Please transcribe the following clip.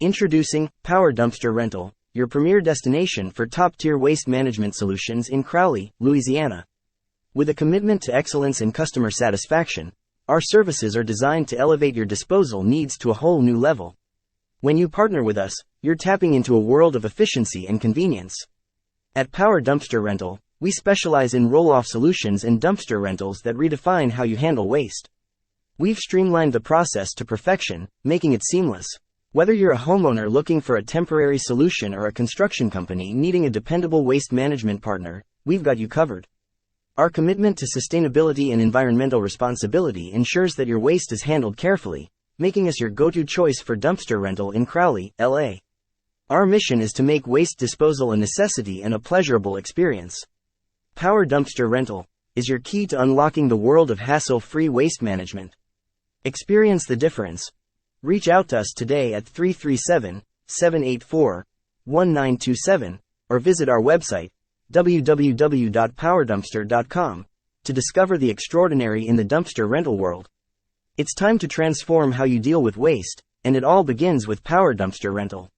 Introducing Power Dumpster Rental, your premier destination for top-tier waste management solutions in Crowley, Louisiana. With a commitment to excellence and customer satisfaction, our services are designed to elevate your disposal needs to a whole new level. When you partner with us, you're tapping into a world of efficiency and convenience. At Power Dumpster Rental, we specialize in roll-off solutions and dumpster rentals that redefine how you handle waste. We've streamlined the process to perfection, making it seamless. Whether you're a homeowner looking for a temporary solution or a construction company needing a dependable waste management partner, we've got you covered. Our commitment to sustainability and environmental responsibility ensures that your waste is handled carefully, making us your go-to choice for dumpster rental in Crowley, LA. Our mission is to make waste disposal a necessity and a pleasurable experience. Power Dumpster Rental is your key to unlocking the world of hassle-free waste management. Experience the difference. Reach out to us today at 337-784-1927 or visit our website, www.powerdumpster.com, to discover the extraordinary in the dumpster rental world. It's time to transform how you deal with waste, and it all begins with Power Dumpster Rental.